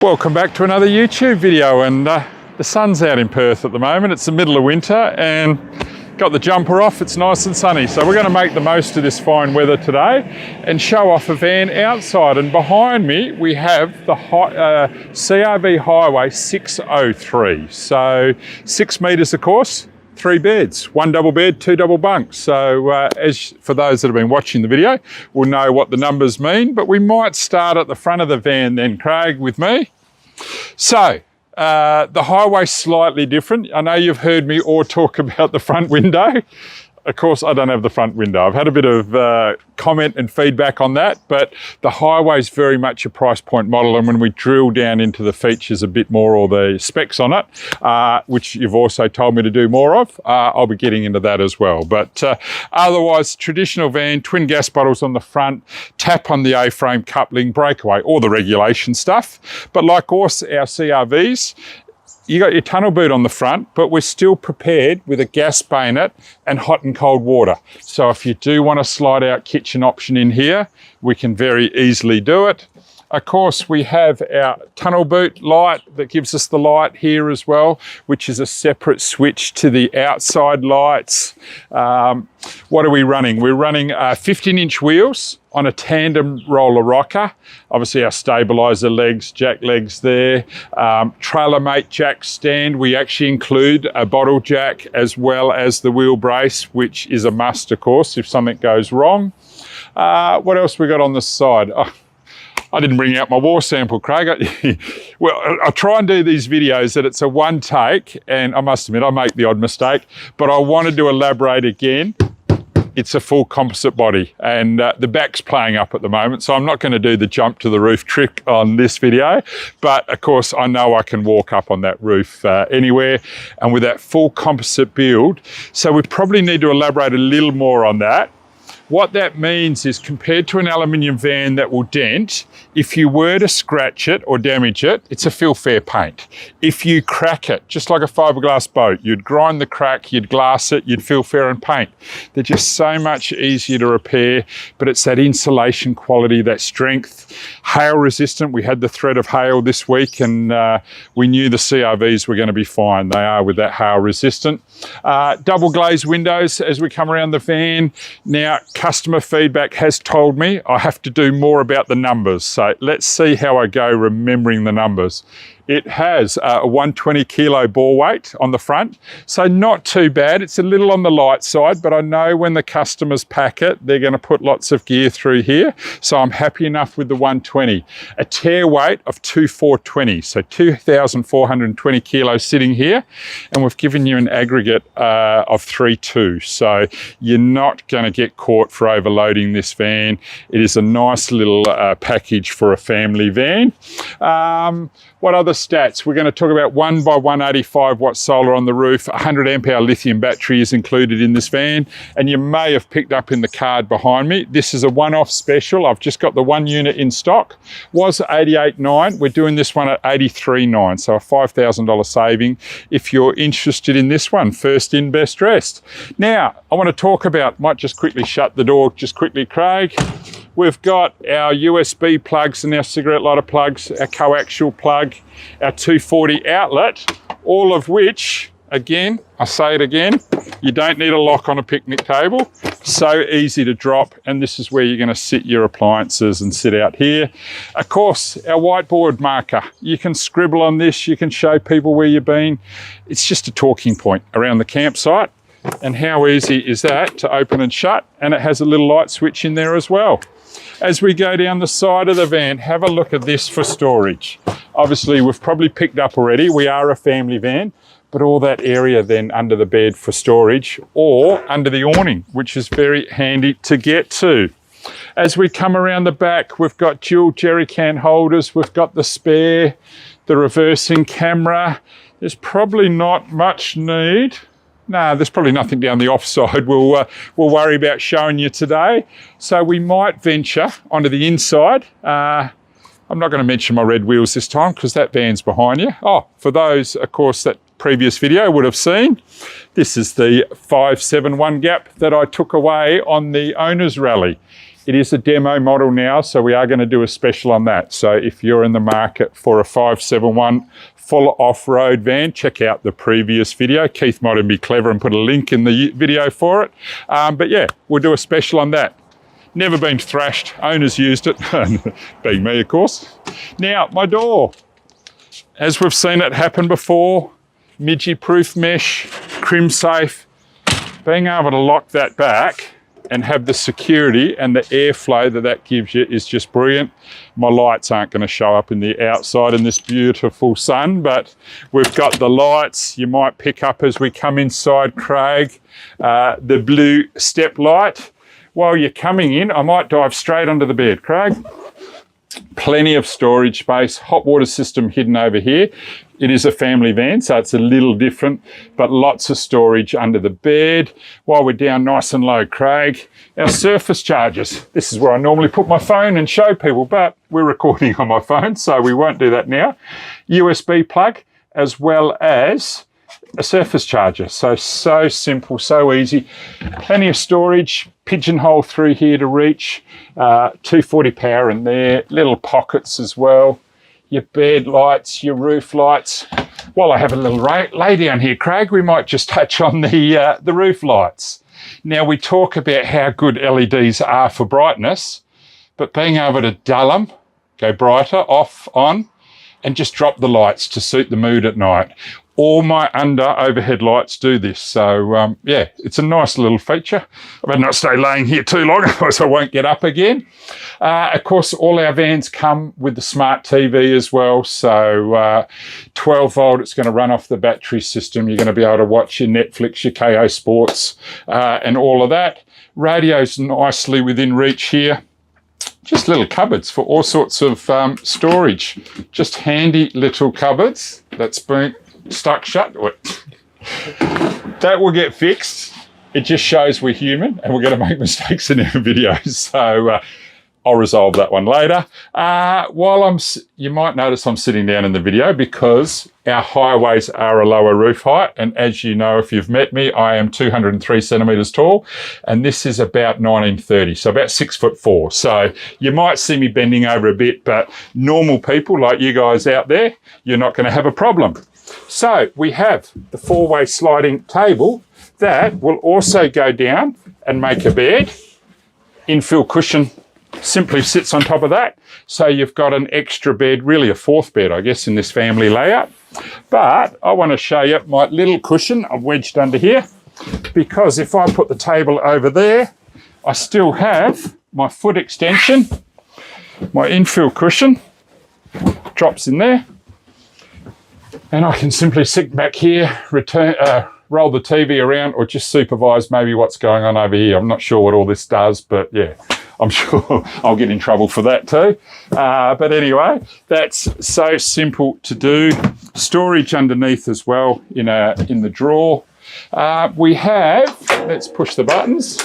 Welcome back to another YouTube video, and the sun's out in Perth at the moment. It's the middle of winter and got the jumper off. It's nice and sunny, so we're going to make the most of this fine weather today and show off a van outside. And behind me we have the CRV Highway 603, so 6 metres of course, 3 beds, 1 double bed, 2 double bunks. So as for those that have been watching the video will know what the numbers mean, but we might start at the front of the van then, Craig, with me. So the highway's slightly different. I know you've heard me all talk about the front window. Of course, I don't have the front window. I've had a bit of comment and feedback on that, but the highway's very much a price point model. And when we drill down into the features a bit more, or the specs on it, which you've also told me to do more of, I'll be getting into that as well. But otherwise, traditional van, twin gas bottles on the front, tap on the A-frame coupling, breakaway, all the regulation stuff. But like us, our CRVs, you got your tunnel boot on the front, but we're still prepared with a gas bayonet and hot and cold water. So if you do want a slide out kitchen option in here, we can very easily do it. Of course, we have our tunnel boot light that gives us the light here as well, which is a separate switch to the outside lights. What are we running? We're running 15-inch wheels on a tandem roller rocker. Obviously our stabilizer legs, jack legs there. Trailer mate jack stand. We actually include a bottle jack as well as the wheel brace, which is a must, of course, if something goes wrong. What else we got on the side? Oh, I didn't bring out my war sample, Craig. Well, I try and do these videos that it's a one take, and I must admit I make the odd mistake, but I wanted to elaborate again. It's a full composite body, and the back's playing up at the moment, so I'm not going to do the jump to the roof trick on this video, but of course I know I can walk up on that roof anywhere, and with that full composite build. So we probably need to elaborate a little more on that. What that means is, compared to an aluminium van that will dent, if you were to scratch it or damage it, it's a fill fair paint. If you crack it, just like a fiberglass boat, you'd grind the crack, you'd glass it, you'd fill fair and paint. They're just so much easier to repair, but it's that insulation quality, that strength. Hail resistant, we had the threat of hail this week, and we knew the CRVs were going to be fine. They are with that hail resistant. Double glazed windows as we come around the van. Now, customer feedback has told me I have to do more about the numbers. So let's see how I go remembering the numbers. It has a 120 kilo bore weight on the front, so not too bad. It's a little on the light side, but I know when the customers pack it, they're going to put lots of gear through here, so I'm happy enough with the 120. A tear weight of 2,420, so 2,420 kilos sitting here, and we've given you an aggregate of 3.2, so you're not going to get caught for overloading this van. It is a nice little package for a family van. What other stats? We're going to talk about 1 by 185 watt solar on the roof. 100 amp hour lithium battery is included in this van, and you may have picked up in the card behind me, this is a one-off special. I've just got the 1 unit in stock. Was 88.9. We're doing this one at 83.9, so a $5,000 saving if you're interested in this one. First in, best dressed. Now I want to talk about, might just quickly shut the door just quickly, Craig. We've got our USB plugs and our cigarette lighter plugs, our coaxial plug, our 240 outlet, all of which, again, I say it again, you don't need a lock on a picnic table. So easy to drop, and this is where you're going to sit your appliances and sit out here. Of course, our whiteboard marker. You can scribble on this, you can show people where you've been. It's just a talking point around the campsite. And how easy is that to open and shut? And it has a little light switch in there as well. As we go down the side of the van, have a look at this for storage. Obviously, we've probably picked up already, we are a family van, but all that area then under the bed for storage, or under the awning, which is very handy to get to. As we come around the back, we've got dual jerry can holders, we've got the spare, the reversing camera. There's probably not much need. No, there's probably nothing down the offside we'll worry about showing you today. So we might venture onto the inside. I'm not going to mention my red wheels this time because that van's behind you. Oh, for those, of course, that previous video would have seen, this is the 571 gap that I took away on the owners rally. It is a demo model now, so we are going to do a special on that. So if you're in the market for a 571 full off-road van, check out the previous video. Keith might even be clever and put a link in the video for it. But yeah, we'll do a special on that. Never been thrashed, owners used it, being me of course. Now, my door, as we've seen it happen before, midgie-proof mesh, crim safe, being able to lock that back and have the security and the airflow that gives you is just brilliant. My lights aren't going to show up in the outside in this beautiful sun, but we've got the lights. You might pick up as we come inside, Craig, the blue step light. While you're coming in, I might dive straight under the bed, Craig. Plenty of storage space, hot water system hidden over here. It is a family van, so it's a little different, but lots of storage under the bed. While we're down nice and low, Craig, our surface chargers. This is where I normally put my phone and show people, but we're recording on my phone, so we won't do that now. USB plug, as well as a surface charger. So simple, so easy. Plenty of storage, pigeonhole through here to reach, 240 power in there, little pockets as well, your bed lights, your roof lights. While I have a little lay down here, Craig, we might just touch on the roof lights. Now, we talk about how good LEDs are for brightness, but being able to dull them, go brighter, off, on, and just drop the lights to suit the mood at night. All my overhead lights do this. So yeah, it's a nice little feature. I better not stay laying here too long, otherwise I won't get up again. Of course, all our vans come with the smart TV as well. So 12 volt, it's going to run off the battery system. You're going to be able to watch your Netflix, your KO Sports, and all of that. Radio's nicely within reach here. Just little cupboards for all sorts of storage. Just handy little cupboards that's been stuck shut. That will get fixed. It just shows we're human and we're going to make mistakes in our videos. So I'll resolve that one later. You might notice I'm sitting down in the video because our highways are a lower roof height. And as you know, if you've met me, I am 203 centimetres tall and this is about 1930, so about 6'4". So you might see me bending over a bit, but normal people like you guys out there, you're not going to have a problem. So we have the 4-way sliding table that will also go down and make a bed. Infill cushion simply sits on top of that. So you've got an extra bed, really a 4th bed, I guess, in this family layout. But I want to show you my little cushion I've wedged under here, because if I put the table over there, I still have my foot extension, my infill cushion drops in there. And I can simply sit back here, roll the TV around, or just supervise maybe what's going on over here. I'm not sure what all this does, but yeah, I'm sure I'll get in trouble for that too. But anyway, that's so simple to do. Storage underneath as well in the drawer. We have, let's push the buttons,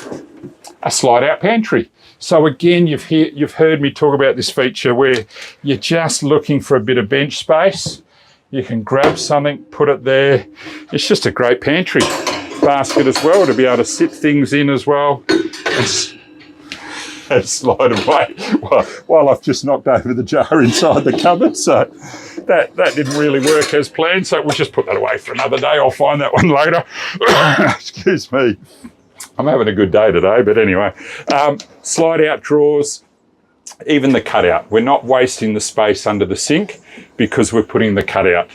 a slide-out pantry. So again, you've heard me talk about this feature where you're just looking for a bit of bench space. You can grab something, put it there. It's just a great pantry basket as well to be able to sit things in as well and slide away while I've just knocked over the jar inside the cupboard. So that didn't really work as planned. So we'll just put that away for another day. I'll find that one later. Excuse me. I'm having a good day today, but anyway. Slide out drawers. Even the cutout, we're not wasting the space under the sink because we're putting the cutout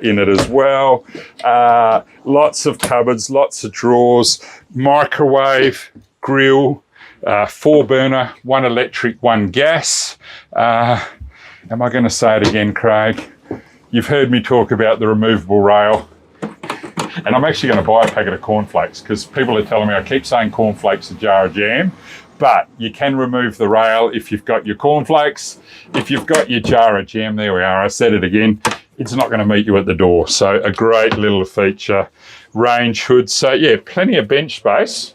in it as well. Lots of cupboards, lots of drawers, microwave, grill, 4 burner, 1 electric, 1 gas. Am I going to say it again, Craig? You've heard me talk about the removable rail. And I'm actually going to buy a packet of cornflakes because people are telling me I keep saying cornflakes, a jar of jam. But you can remove the rail if you've got your cornflakes. If you've got your jar of jam, there we are, I said it again, it's not going to meet you at the door. So a great little feature. Range hood. So yeah, plenty of bench space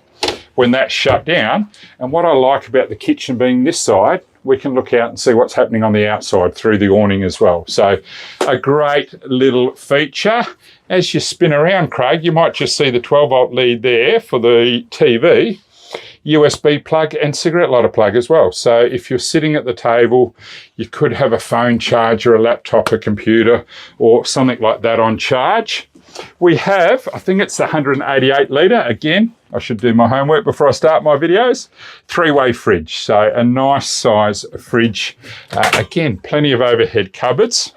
when that's shut down. And what I like about the kitchen being this side, we can look out and see what's happening on the outside through the awning as well. So a great little feature. As you spin around, Craig, you might just see the 12 volt lead there for the TV. USB plug and cigarette lighter plug as well. So if you're sitting at the table, you could have a phone charger, a laptop, a computer, or something like that on charge. We have, I think it's the 188 litre, again, I should do my homework before I start my videos, 3-way fridge, so a nice size fridge. Again, plenty of overhead cupboards.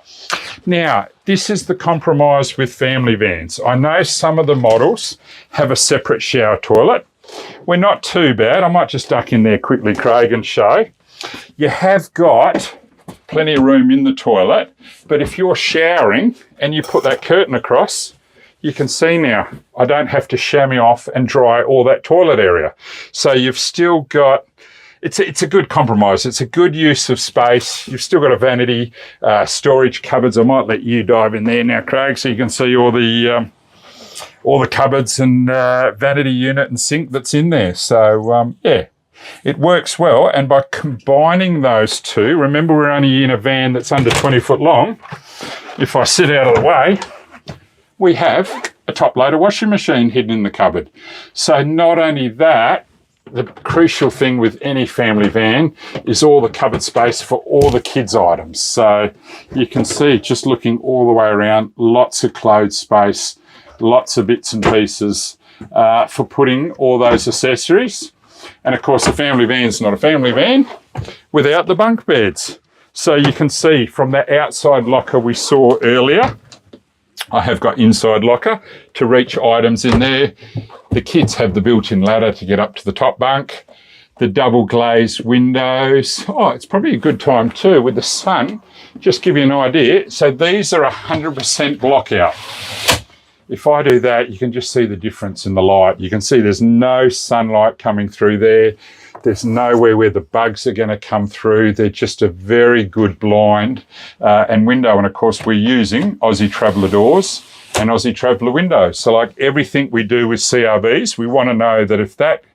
Now, this is the compromise with family vans. I know some of the models have a separate shower toilet. We're not too bad. I might just duck in there quickly, Craig, and show. You have got plenty of room in the toilet, but if you're showering and you put that curtain across, you can see now, I don't have to chamois off and dry all that toilet area. So you've still got, it's a good compromise. It's a good use of space. You've still got a vanity, storage cupboards. I might let you dive in there now, Craig, so you can see all the cupboards and vanity unit and sink that's in there. So yeah, it works well. And by combining those two, remember we're only in a van that's under 20 foot long. If I sit out of the way, we have a top loader washing machine hidden in the cupboard. So not only that, the crucial thing with any family van is all the cupboard space for all the kids' items. So you can see, just looking all the way around, lots of clothes space, lots of bits and pieces for putting all those accessories. And of course, a family van's not a family van without the bunk beds. So you can see from the outside locker we saw earlier, I have got inside locker to reach items in there. The kids have the built-in ladder to get up to the top bunk. The double glazed windows. Oh, it's probably a good time too with the sun. Just give you an idea. So these are 100% block out. If I do that, you can just see the difference in the light. You can see there's no sunlight coming through there. There's nowhere where the bugs are going to come through. They're just a very good blind and window. And of course, we're using Aussie Traveller doors and Aussie Traveller windows. So like everything we do with CRVs, we want to know that if that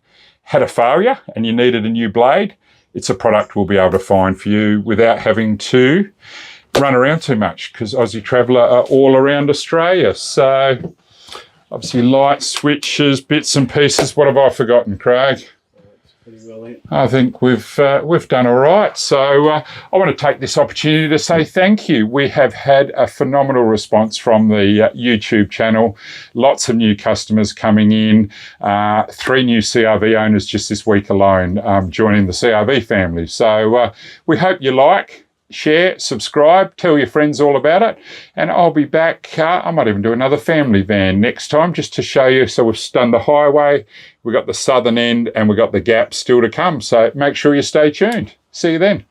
had a failure and you needed a new blade, it's a product we'll be able to find for you without having to run around too much, because Aussie Traveller are all around Australia. So obviously lights, switches, bits and pieces. What have I forgotten, Craig? I think we've done all right. So I want to take this opportunity to say thank you. We have had a phenomenal response from the YouTube channel. Lots of new customers coming in. 3 new CRV owners just this week alone joining the CRV family. So we hope you like, share, subscribe, tell your friends all about it. And I'll be back. I might even do another family van next time just to show you. So we've done the highway, we've got the southern end, and we've got the gap still to come. So make sure you stay tuned. See you then.